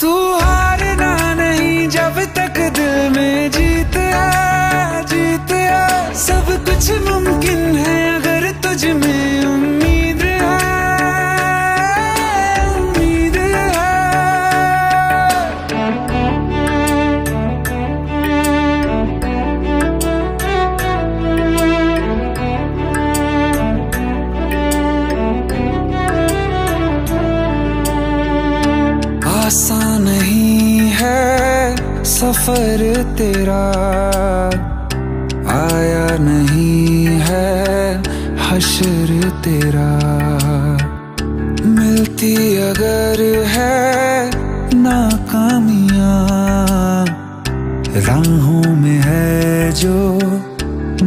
तू हारना नहीं जब तक दिल में जीत है, जीत है। सब कुछ मुमकिन है अगर तुझ में उम्मीद है, उम्मीद है। आसान नहीं है सफर तेरा, आया नहीं है हश्र तेरा। मिलती अगर है नाकामियां, राहों में है जो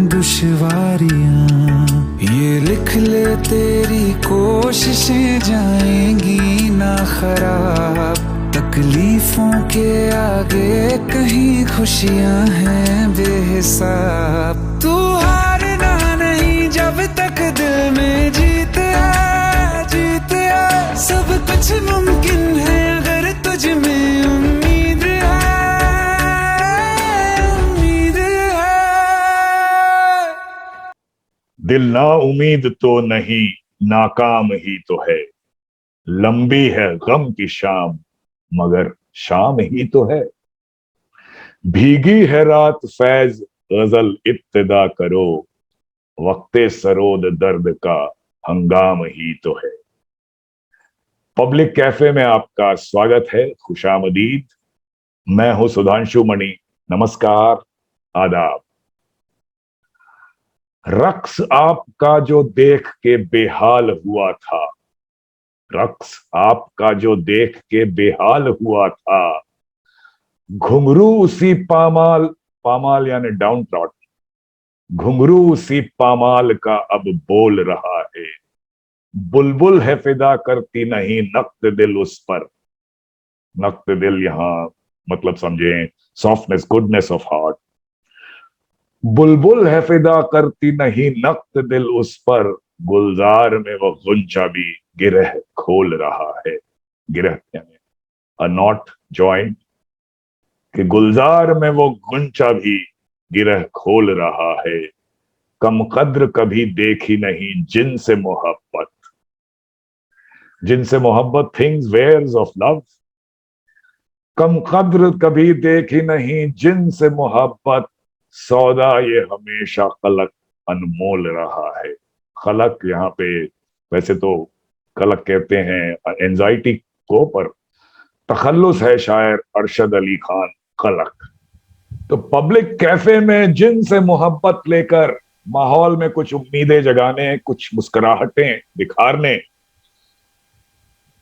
दुश्वारियां। ये लिख ले तेरी कोशिशें जाएंगी ना खराब, तकलीफों के आगे कहीं खुशियां हैं बेहिसाब। तू हारना नहीं जब तक दिल में जीत है, जीत है। सब कुछ मुमकिन है अगर तुझ में उम्मीद है, उम्मीद है। दिल ना उम्मीद तो नहीं, नाकाम ही तो है। लंबी है गम की शाम, मगर शाम ही तो है। भीगी है रात फैज गजल इब्तिदा करो, वक्ते सरोद दर्द का हंगाम ही तो है। पब्लिक कैफे में आपका स्वागत है, खुशामदीद। मैं हूं सुधांशु मणि। नमस्कार, आदाब। रक्स आपका जो देख के बेहाल हुआ था, रक्स आपका जो देख के बेहाल हुआ था। घुंघरू उसी पामाल, पामाल यानी डाउन ट्रॉट, घुंघरू उसी पामाल का अब बोल रहा है। बुलबुल है फिदा करती नहीं नक्द दिल उस पर। नक्द दिल यहां मतलब समझें सॉफ्टनेस, गुडनेस ऑफ हार्ट। बुलबुल है फिदा करती नहीं नक्द दिल उस पर, गुलजार में वो गुंचा भी गिरह खोल रहा है। गिरह यानी अ नॉट जॉइंट, कि गुलजार में वो गुंचा भी गिरह खोल रहा है। कम कद्र कभी देखी नहीं जिनसे मोहब्बत, जिनसे मोहब्बत थिंग्स वेयर्स ऑफ लव। कम कद्र कभी देखी नहीं जिनसे मोहब्बत, सौदा ये हमेशा खलक अनमोल रहा है। खलक यहाँ पे वैसे तो खलक कहते हैं एंजाइटी को, पर तखल्लुस है शायर अरशद अली खान खलक। तो पब्लिक कैफे में जिनसे मोहब्बत लेकर माहौल में कुछ उम्मीदें जगाने, कुछ मुस्कुराहटें दिखाने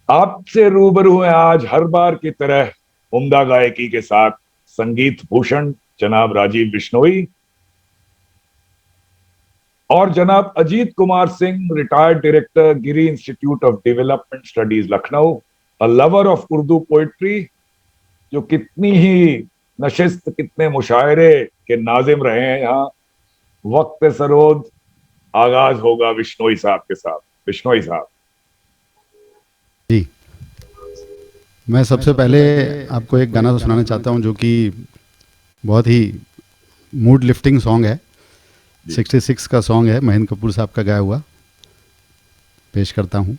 आपसे रूबरू हैं आज हर बार की तरह उम्दा गायकी के साथ। संगीत भूषण जनाब राजीव बिश्नोई और जनाब Ajit Kumar Singh, retired director, Giri institute of development studies Lucknow, a lover of Urdu poetry, जो कितनी ही नशिस्त, कितने मुशायरे के नाजिम रहे हैं यहाँ। वक्त सरोद आगाज होगा बिश्नोई साहब के साथ। बिश्नोई साहब जी, मैं सबसे पहले आपको एक गाना सुनाना चाहता हूँ जो कि बहुत ही मूड लिफ्टिंग सॉन्ग है। 66 का सॉन्ग है, महेंद्र कपूर साहब का गाया हुआ। पेश करता हूँ।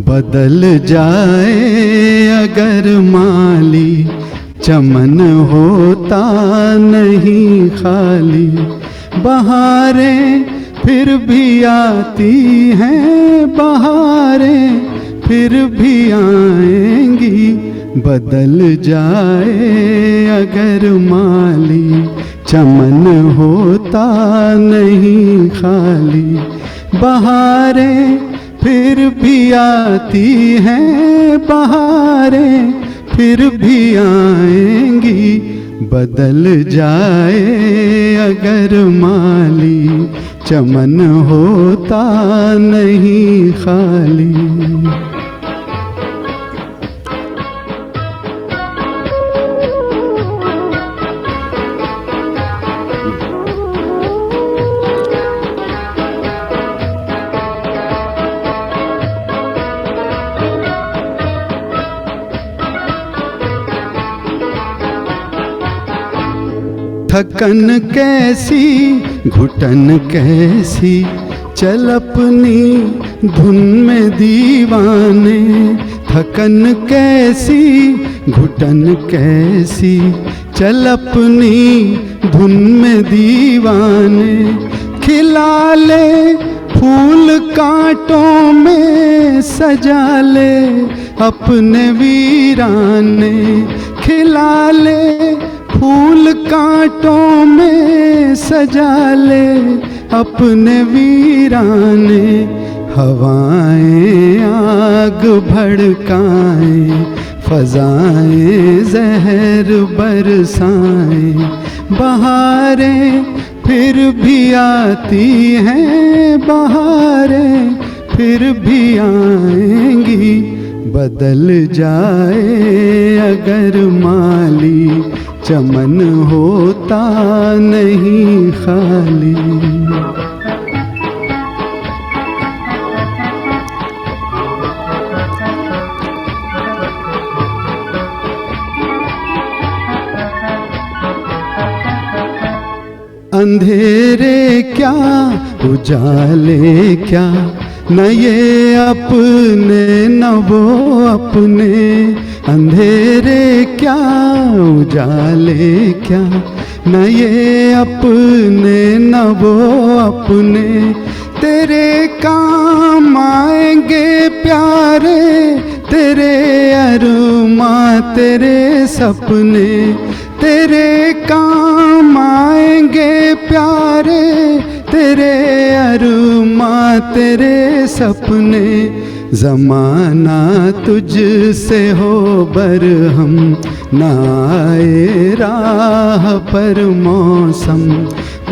बदल जाए अगर माली, चमन होता नहीं खाली। बहारें फिर भी आती हैं, बहारें फिर भी आएंगी। बदल जाए अगर माली, चमन होता नहीं खाली। बहारें फिर भी आती हैं, बहारें फिर भी आएंगी। बदल जाए अगर माली, चमन होता नहीं खाली। थकन कैसी घुटन कैसी, चल अपनी धुन में दीवाने। थकन कैसी घुटन कैसी, चल अपनी धुन में दीवाने। खिला ले फूल कांटों में, सजा ले अपने वीराने। खिला ले फूल कांटों में, सजा ले अपने वीराने। हवाएं आग भड़काएं, फजाएं जहर बरसाएं। बहारें फिर भी आती हैं, बहारें फिर भी आएंगी। बदल जाए अगर माली, चमन होता नहीं खाली। अंधेरे क्या उजाले क्या, न ये अपने न वो अपने। अंधेरे क्या उजाले क्या, न ये अपने न वो अपने। तेरे काम आएंगे प्यारे, तेरे अरमां तेरे सपने। तेरे काम आएंगे प्यारे, तेरे अरमां तेरे सपने। ज़माना तुझसे हो बरहम, न आए राह पर मौसम।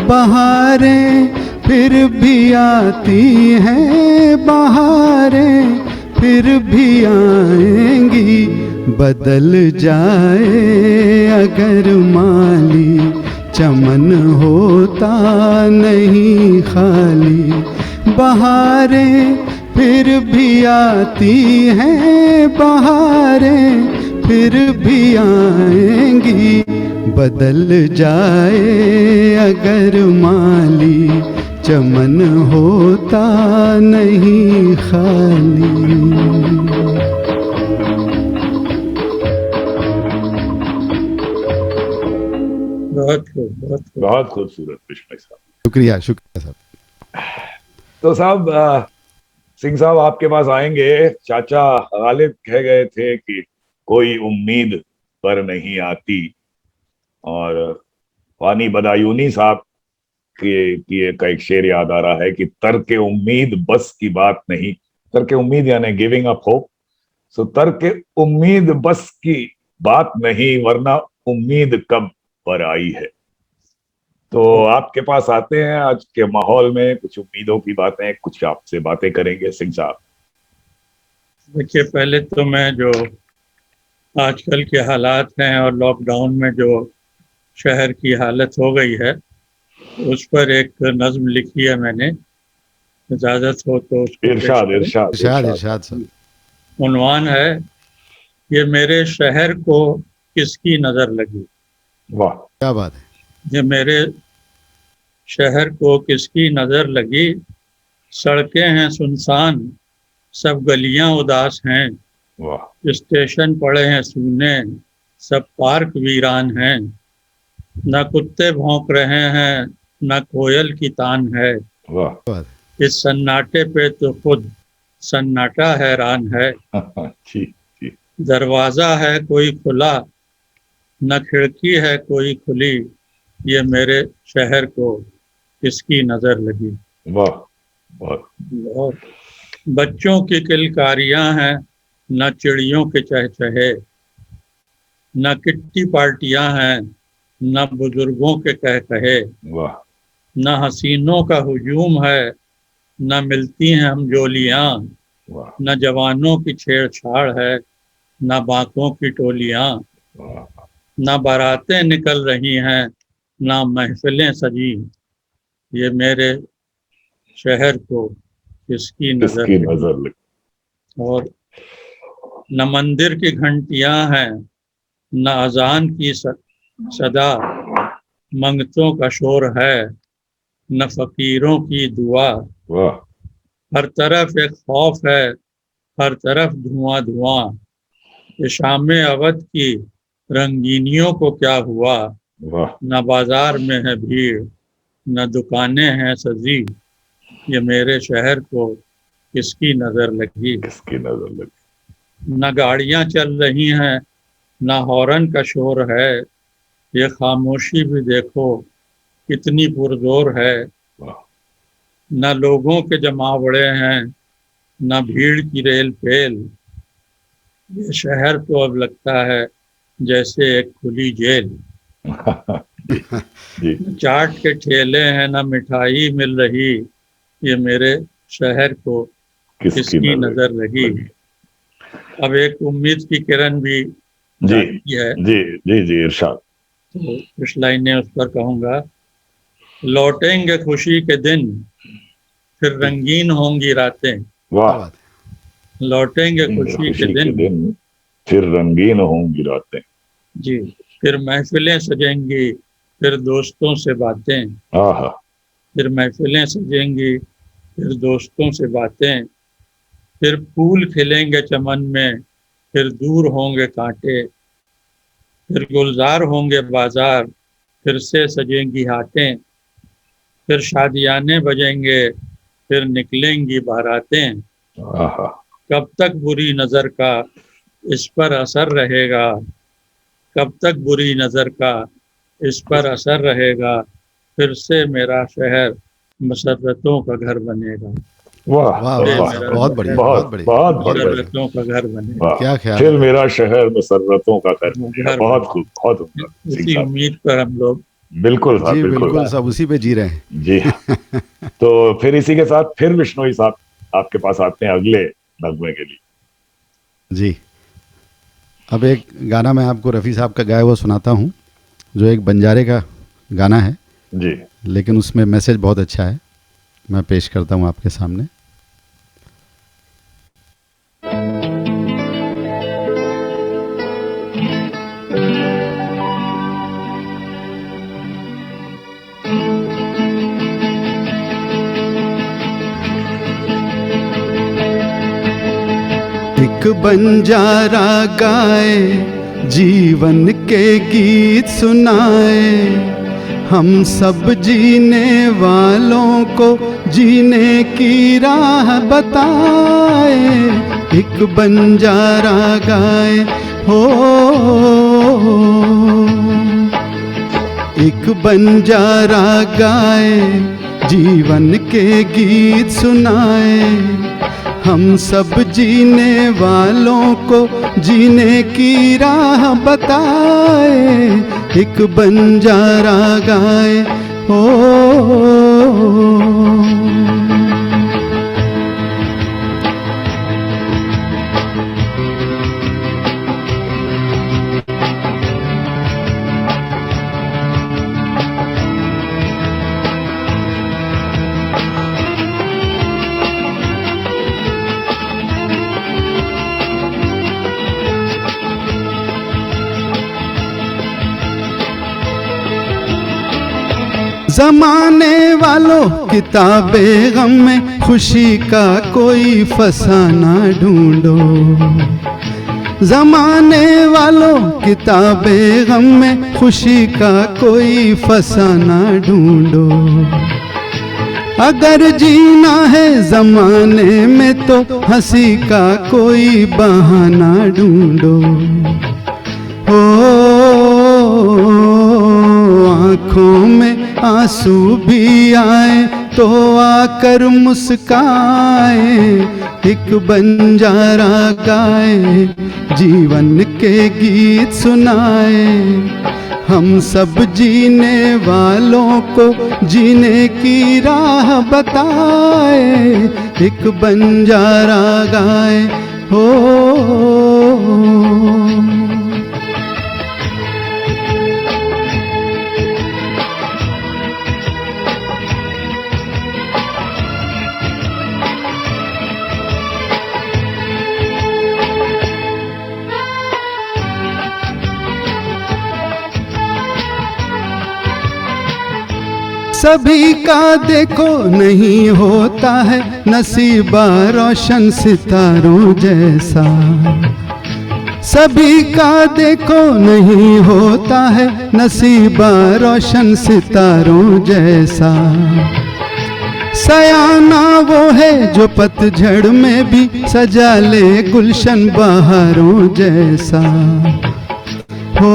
बहारें फिर भी आती हैं, बहारें फिर भी आएंगी। बदल जाए अगर माली, चमन होता नहीं खाली। बहारें फिर भी आती हैं, बहारें फिर भी आएंगी। बदल जाए अगर माली, चमन होता नहीं खाली। बहुत खूबसूरत बिश्नोई साहब, शुक्रिया शुक्रिया साहब। तो साहब सिंह साहब आपके पास आएंगे। चाचा गालिब कह गए थे कि कोई उम्मीद पर नहीं आती, और वानी बदायूनी साहब की का एक शेर याद आ रहा है कि तर्क उम्मीद बस की बात नहीं। तर्क उम्मीद यानी गिविंग अप होप। सो तर्क उम्मीद बस की बात नहीं, वरना उम्मीद कब पर आई है। तो आपके पास आते हैं, आज के माहौल में कुछ उम्मीदों की बातें, कुछ आपसे बातें करेंगे सिंह साहब। देखिए, पहले तो मैं जो आजकल के हालात हैं और लॉकडाउन में जो शहर की हालत हो गई है, उस पर एक नज्म लिखी है मैंने, इजाजत हो तो उसको पेश इरशाद करूं। इरशाद इरशाद इरशाद साहब। उन्वान है, ये मेरे शहर को किसकी नजर लगी। वाह, क्या बात है। ये मेरे शहर को किसकी नजर लगी। सड़कें हैं सुनसान, सब गलियां उदास हैं। वाह, स्टेशन पड़े हैं सूने, सब पार्क वीरान हैं। न कुत्ते भौंक रहे हैं, न कोयल की तान है। वाह, इस सन्नाटे पे तो खुद सन्नाटा हैरान है। जी जी। दरवाजा है कोई खुला, न खिड़की है कोई खुली। ये मेरे शहर को किसकी नजर लगी। वाह, वाह, और बच्चों की किलकारियां हैं, न चिड़ियों के चहचहे। न किट्टी पार्टियां हैं, न बुजुर्गों के कहे। वाह, न हसीनों का हुजूम है, न मिलती हैं हम जोलियां। वाह, न जवानों की छेड़छाड़ है, न बाकों की टोलियां। वाह, न बारातें निकल रही हैं, न महफिलें सजी। ये मेरे शहर को किसकी नजर किसकी लगी। नजर लगी। और न मंदिर की घंटियां हैं, न अजान की सदा। मंगतों का शोर है, न फकीरों की दुआ। वाह हर तरफ एक खौफ है, हर तरफ धुआं धुआं। ये शाम अवध की रंगीनियों को क्या हुआ। वाह न बाजार में है भीड़, न दुकानें हैं सजी। ये मेरे शहर को किसकी नजर लगी। किसकी नजर लगी। न गाड़ियां चल रही हैं, न हॉर्न का शोर है। ये खामोशी भी देखो कितनी पुरजोर है। वाह न लोगों के जमावड़े हैं, न भीड़ की रेल पेल। ये शहर तो अब लगता है जैसे एक खुली जेल। जी न चाट के ठेले हैं, न मिठाई मिल रही। ये मेरे शहर को किसकी किसकी नजर नजर लगी। लगी। अब एक उम्मीद की किरण भी जी जाती है, जी जी जी इरशाद। तो कुछ लाइनें उस पर कहूंगा। लौटेंगे खुशी के दिन, फिर रंगीन होंगी रातें। क्या वाह बात लौटेंगे खुशी के खुशी के दिन, दिन फिर रंगीन होंगी रातें। जी, फिर महफिलें सजेंगी, फिर दोस्तों से बातें। आहा फिर महफिलें सजेंगी, फिर दोस्तों से बातें। फिर फूल खिलेंगे चमन में, फिर दूर होंगे कांटे। फिर गुलजार होंगे बाजार, फिर से सजेंगी हाटें। फिर शादियाने बजेंगे, फिर निकलेंगी बारातें। आहा कब तक बुरी नजर का इस पर असर रहेगा। कब तक बुरी नजर का इस पर असर रहेगा। फिर से मेरा शहर मसरतों का घर बनेगा। वाह वाह फिर वाह मेरा बहुत बढ़िया बहुत बहुत बढ़िया बहुत बहुत बढ़िया। बढ़िया। मसरतों का घर बनेगा। वाह क्या ख्याल फिर है। मेरा शहर मसरतों का घर बनेगा। घर बहुत बनेगा। खूब बहुत उम्दा सिंह इसी साहब। उम्मीद पर हम लोग बिल्कुल साहब जी बिल्कुल बिल्कुल सब उसी पे जी रहे हैं। जी हाँ। तो फिर इसी के साथ फिर विश्नोई साहब आपके पास आते हैं अगले नगमे के लिए। जी अब एक गाना मैं आपको रफ़ी साहब का गाया हुआ सुनाता हूँ, जो एक बंजारे का गाना है, जी लेकिन उसमें मैसेज बहुत अच्छा है। मैं पेश करता हूँ आपके सामने। एक बंजारा गाए, जीवन के गीत सुनाए, हम सब जीने वालों को जीने की राह बताए। एक बंजारा गाए हो, एक बंजारा गाए, जीवन के गीत सुनाए, हम सब जीने वालों को जीने की राह बताए। एक बंजारा गाए हो। जमाने वालों किताबे गम में खुशी का कोई फसाना ढूंढो। जमाने वालों किताबे गम में खुशी का कोई फसाना ढूंढो। अगर जीना है जमाने में तो हंसी का कोई बहाना ढूंढो। आँखों में आंसू भी आए तो आकर मुस्काए। एक बंजारा गाए, जीवन के गीत सुनाए, हम सब जीने वालों को जीने की राह बताए। एक बंजारा गाए हो। सभी का देखो नहीं होता है नसीबा रोशन सितारों जैसा, सभी का देखो नहीं होता है नसीबा रोशन सितारों जैसा। सयाना वो है जो पतझड़ में भी सजा ले गुलशन बहारों जैसा। हो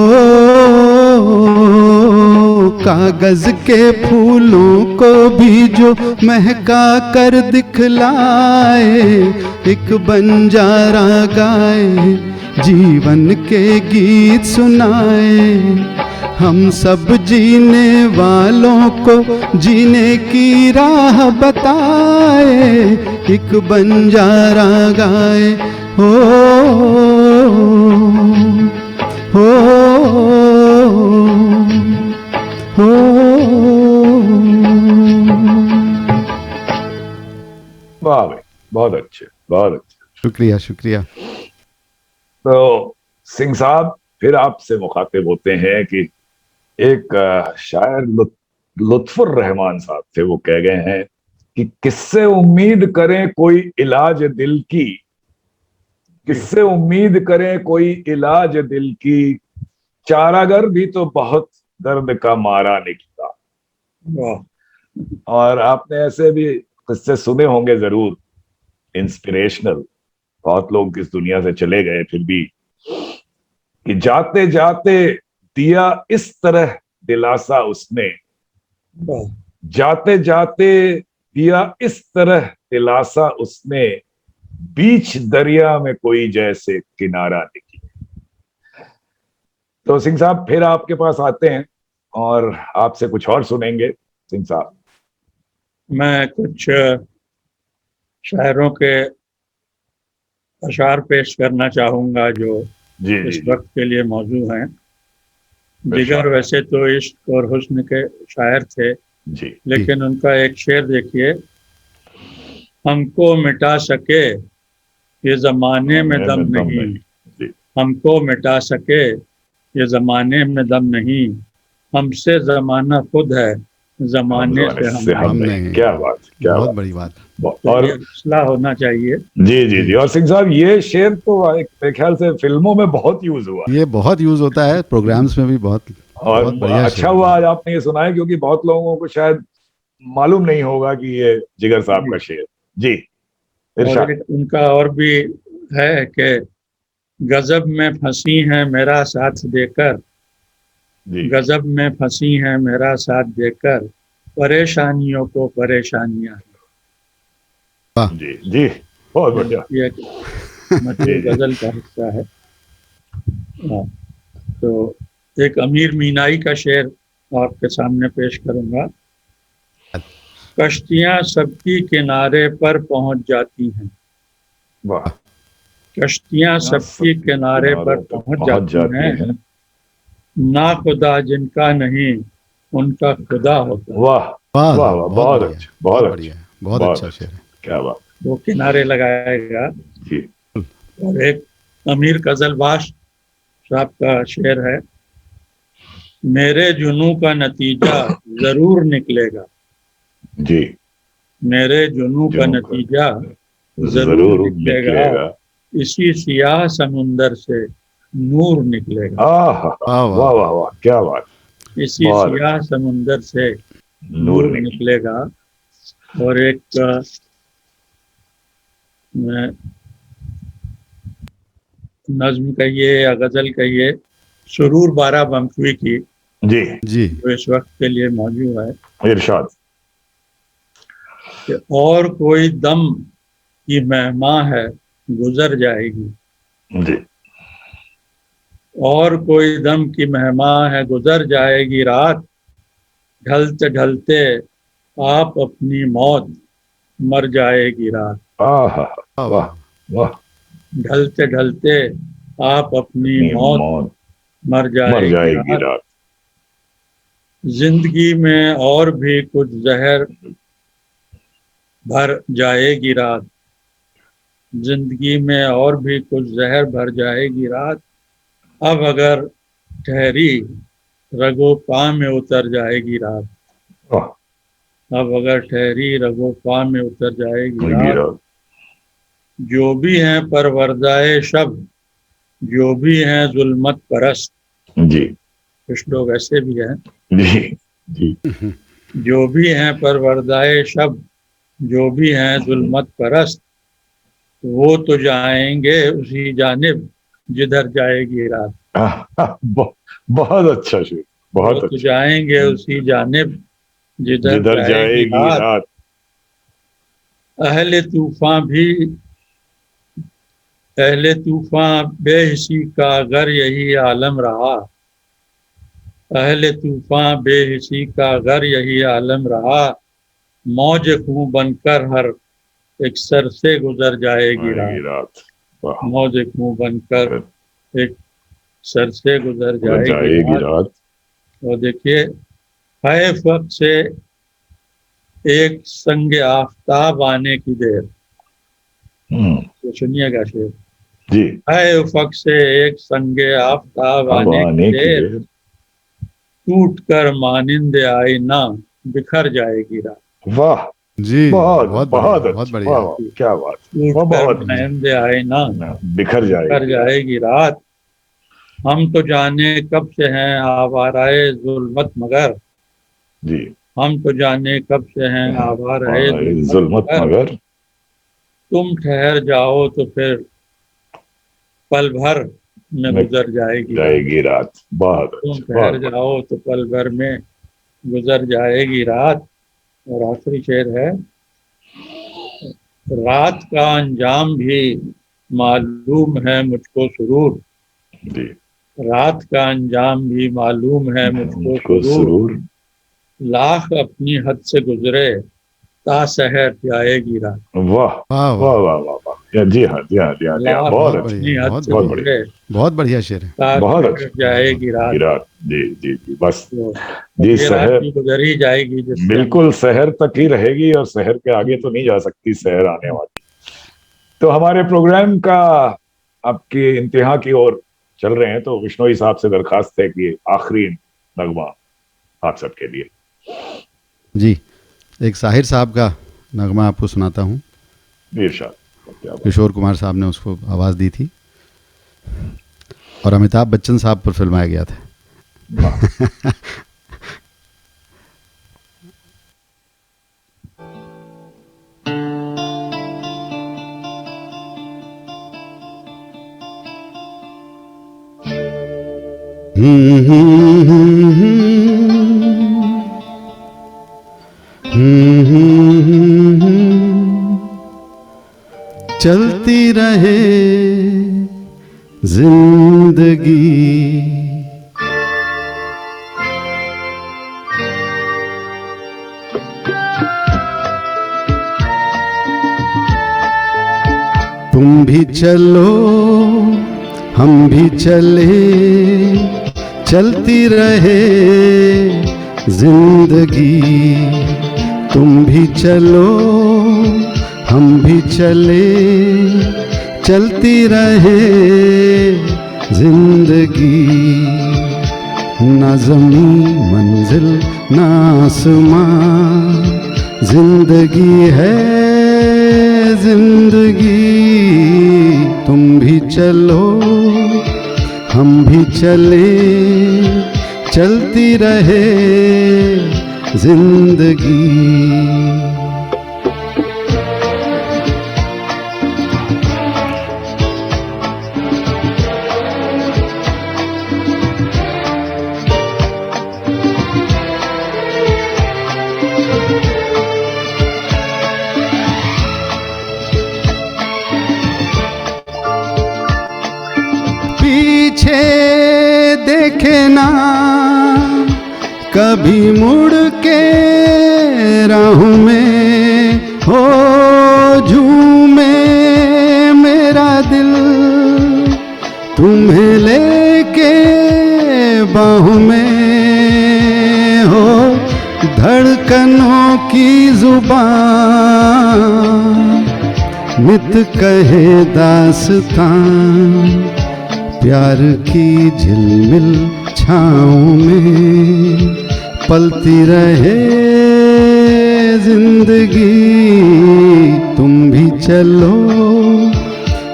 कागज के फूलों को भी जो महका कर दिखलाए, एक बंजारा गाए जीवन के गीत सुनाए, हम सब जीने वालों को जीने की राह बताए, एक बंजारा गाए। हो हो हो। वाह भाई, बहुत अच्छे, बहुत अच्छे। शुक्रिया शुक्रिया। तो सिंह साहब, फिर आपसे मुखातिब होते हैं कि एक शायर लुत्फुर रहमान साहब थे, वो कह गए हैं कि किससे उम्मीद करें कोई इलाज दिल की, किससे उम्मीद करें कोई इलाज दिल की, चारागर भी तो बहुत दर्द का मारा निकला। और आपने ऐसे भी किस्से सुने होंगे जरूर, इंस्पिरेशनल। बहुत लोग इस दुनिया से चले गए, फिर भी कि जाते जाते दिया इस तरह दिलासा उसने, जाते जाते दिया इस तरह दिलासा उसने, बीच दरिया में कोई जैसे किनारा निकले। तो सिंह साहब, फिर आपके पास आते हैं और आपसे कुछ और सुनेंगे। सिंह साहब, मैं कुछ शायरों के अशार पेश करना चाहूंगा जो जी इस जी वक्त के लिए मौजूद हैं। जिगर वैसे तो इश्क और हुस्न के शायर थे, जी लेकिन उनका एक शेर देखिए, हमको मिटा सके ये जमाने में दम नहीं, जी। हमको मिटा सके ये जमाने में दम नहीं, हमसे जमाना खुद है जमाने से हम नहीं। क्या बात, क्या बहुत बात, बड़ी बात। और ये हौसला होना चाहिए। जी जी जी। और सिंह साहब, ये शेर तो मेरे ख्याल से फिल्मों में बहुत यूज हुआ, ये बहुत यूज होता है, प्रोग्राम्स में भी बहुत। और बहुत बढ़िया अच्छा शेर हुआ है। आज आपने ये सुनाया, क्योंकि बहुत लोगों को शायद मालूम नहीं होगा कि ये जिगर साहब का शेर। जी, और इरशाद। एक उनका और भी है कि गजब में फंसी है मेरा साथ देकर, जी गजब में फंसी है मेरा साथ देकर, परेशानियों को परेशानियां। जी जी, बहुत बढ़िया। ये मशहूर गजल का हिस्सा है। हाँ, तो एक अमीर मीनाई का शेर आपके सामने पेश करूंगा। कश्तियां सबकी किनारे पर पहुंच जाती हैं, वाह। कश्तियां सबकी किनारे पर पहुंच जाती हैं, ना खुदा जिनका नहीं उनका खुदा होता है। वाह वाह वाह वाह, बहुत बढ़िया, अच्छा, बहुत बढ़िया, अच्छा, बहुत अच्छा शेर है। क्या बात। वो किनारे लगाएगा। जी और एक अमीर कजलबाश साहब का शेर है, मेरे जुनू का नतीजा जरूर निकलेगा, जी, मेरे जुनू का नतीजा जरूर निकलेगा, इसी सियाह समुंदर से नूर निकलेगा। वाह वाह वाह वाह, क्या बात। इसी सियाह समुंदर से नूर निकलेगा। और एक नज्म कहिए या गजल कहिए, सुरूर बारा बंकवी की, जी जी, जो इस वक्त के लिए मौजूद है, इरशाद। कि और कोई दम की मेहमा है गुजर जाएगी, जी और कोई दम की मेहमा है गुजर जाएगी रात, ढलते ढलते आप अपनी मौत मर जाएगी रात, वाह वाह, ढलते ढलते आप अपनी मौत मर जाएगी रात। जिंदगी में और भी कुछ जहर भर जाएगी रात, जिंदगी में और भी कुछ जहर भर जाएगी रात, अब अगर ठहरी रगो पा में उतर जाएगी रात, अब अगर ठहरी रगोफा में उतर जाएगी ये रात। रात। जो भी हैं परवरदाए शब, जो भी हैं जुल्मत परस्त, जी कुछ लोग ऐसे भी हैं, जी जी जो भी हैं परवरदाए शब, जो भी हैं जुल्मत परस्त, वो तो जाएंगे उसी जानिब जिधर जाएगी रात। बहुत अच्छा शेर, वो बहुत तो अच्छा। जाएंगे उसी जानिब जिधर जिधर जाएगी जाएगी रात। रात। अहले तूफान भी, अहले तूफान बेहिसी का अगर यही आलम रहा, अहले तूफान बेहिसी का अगर यही आलम रहा, मौज खूं बनकर हर एक सर से गुजर जाएगी आएगी रात। रात। वाह। मौज खूं बनकर एक सर से गुजर गुजर जाएगी जाएगी रात। रात। और देखिए, है वक्त से एक संग आफताब आने की देर। तो सुनिएगा शेर। जी। है उफक से एक संग आफताब अब आने की आने की देर, देर। टूट कर मानिंद आईना बिखर जाएगी रात। वाह। जी बहुत बहुत बहुत बढ़िया, बहुत अच्छा। बढ़िया। वाह वाह, क्या बात। टूट वाह, कर बहुत मानिंद आईना बिखर बिखर जाएगी। जाएगी रात। हम तो जाने कब से हैं आवाराए जुल्मत मगर, जी। हम तो जाने कब से हैं आवाराए जुल्मत जुल्मत मगर, मगर। तुम ठहर जाओ तो फिर पल भर में में गुजर जाएगी रात। जाएगी रात। बहुत तुम अच्छा, ठहर बहुत। जाओ तो पल भर में गुजर जाएगी रात। और आखिरी शेर है, रात का अंजाम भी मालूम है मुझको सुरूर, जी। रात का अंजाम भी मालूम है मुझको मुझको सुरूर, सुरूर। लाख अपनी हद से गुजरे ता सहर जाएगी रात। वाह वाह वाह वाह, वाह वाह वाह। जी हाँ जी हाँ जी हाँ जी हाँ, लाख बहुत बहुत अच्छा। अपनी बढ़िया, हद बहुत से बहुत बढ़िया, गुजरे बहुत बढ़िया शेर है। ता बहुत सहर अच्छा। जाएगी रात। रात। जी जी जी, बस। तो जी, ये रात शहर भी गुजर ही जाएगी जिससे हम बिल्कुल शहर तक ही रहेगी, और शहर के आगे तो नहीं जा सकती शहर आने वाली। तो हमारे प्रोग्राम का आपके इंतहा की ओर चल रहे हैं, तो विश्नोई साहब से दरखास्त है कि आखिरी नगमा आप सबके लिए। जी, एक साहिर साहब का नगमा आपको सुनाता हूँ। इरशाद। क्या बात। किशोर कुमार साहब ने उसको आवाज़ दी थी और अमिताभ बच्चन साहब पर फिल्माया गया था। वाह। चलती रहे जिंदगी, तुम भी चलो हम भी चले, चलती रहे जिंदगी। तुम भी चलो हम भी चले, चलती रहे जिंदगी। ना ज़मीं मंजिल ना आसमां, जिंदगी है जिंदगी। तुम भी चलो हम भी चले, चलती रहे जिंदगी। पीछे देखे ना कभी मुड़ के, राहों में हो झूमे मेरा दिल। तुम्हें लेके बाहों में हो धड़कनों की जुबान, नित कहे दास्तां प्यार की झिलमिल छाँव में। पलती रहे जिंदगी तुम भी चलो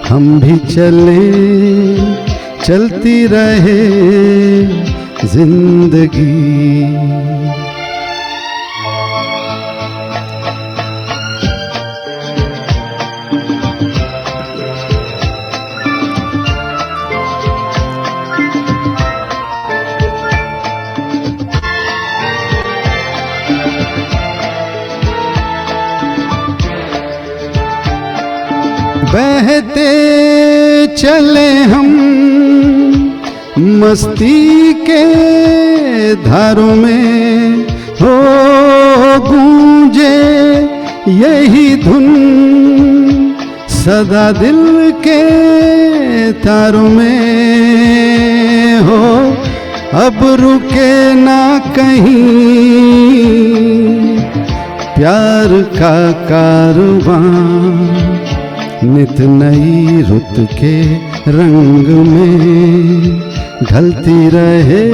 हम भी चले, चलती रहे जिंदगी। बहते चले हम मस्ती के धारों में, हो गूंजे यही धुन सदा दिल के तारों में, हो अब रुके ना कहीं प्यार का कारवां, नित नई रुत के रंग में ढलती रहे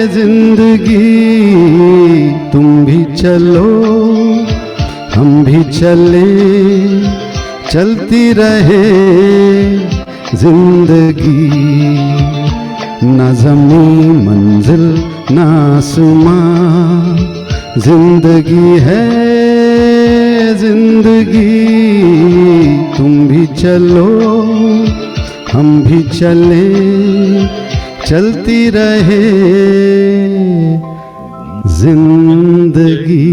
जिंदगी। तुम भी चलो हम भी चले, चलती रहे जिंदगी। ना ज़मीं मंजिल ना आसमां, जिंदगी है जिंदगी। तुम भी चलो हम भी चले, चलती रहे जिंदगी।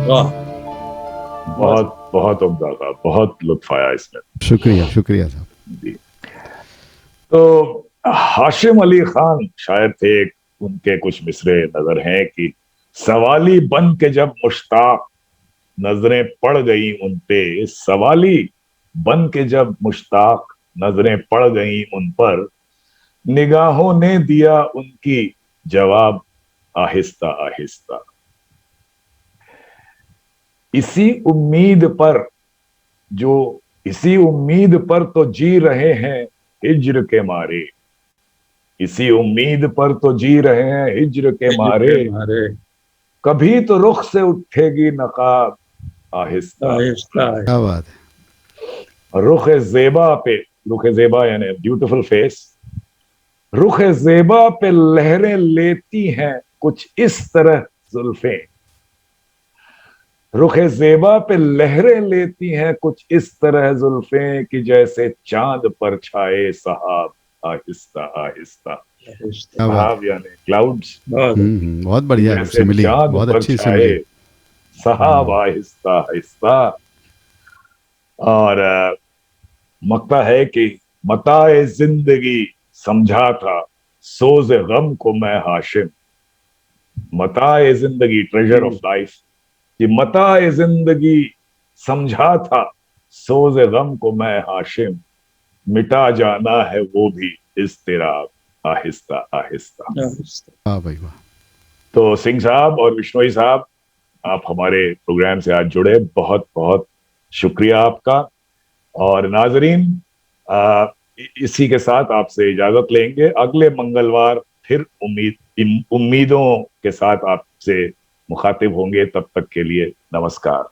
वाह, बहुत बहुत उम्दा था, बहुत लुत्फ आया इसमें। शुक्रिया शुक्रिया साहब जी। तो हाशिम अली खान शायर थे, उनके कुछ मिसरे नजर हैं कि सवाली बन के जब मुश्ताक नजरें पड़ गई उन पे, सवाली बन के जब मुश्ताक नजरें पड़ गई उन पर, निगाहों ने दिया उनकी जवाब आहिस्ता आहिस्ता। इसी उम्मीद पर इसी उम्मीद पर तो जी रहे हैं हिज्र के मारे, इसी उम्मीद पर तो जी रहे हैं हिज्र के मारे, कभी तो रुख से उठेगी नकाब आहिस्ता आहिस्ता। क्या बात है। रुख ज़ेबा यानी ब्यूटीफुल फेस, रुख ज़ेबा पे लहरें लेती हैं कुछ इस तरह जुल्फें, रुख ज़ेबा पे लहरें लेती हैं कुछ इस तरह जुल्फें, कि जैसे चांद पर छाए सहाब आहिस्ता आहिस्ता। सहाब यानी क्लाउड्स, बहुत बढ़िया है, जैसे सिमिली चांद बहुत पर अच्छी छाए सिमिली। सहाब आहिस्ता आहिस्ता। और मकता है कि मताए जिंदगी समझा था सोज गम को मैं हाशिम, मताए जिंदगी ट्रेजर ऑफ लाइफ, कि मताए जिंदगी समझा था सोज गम को मैं हाशिम, मिटा जाना है वो भी इज़्तिराब आहिस्ता आहिस्ता। वाह भाई वाह। तो सिंह साहब और बिश्नोई साहब, आप हमारे प्रोग्राम से आज जुड़े, बहुत बहुत शुक्रिया आपका। और नाजरीन, इसी के साथ आपसे इजाजत लेंगे। अगले मंगलवार फिर उम्मीदों के साथ आपसे मुखातिब होंगे। तब तक के लिए नमस्कार।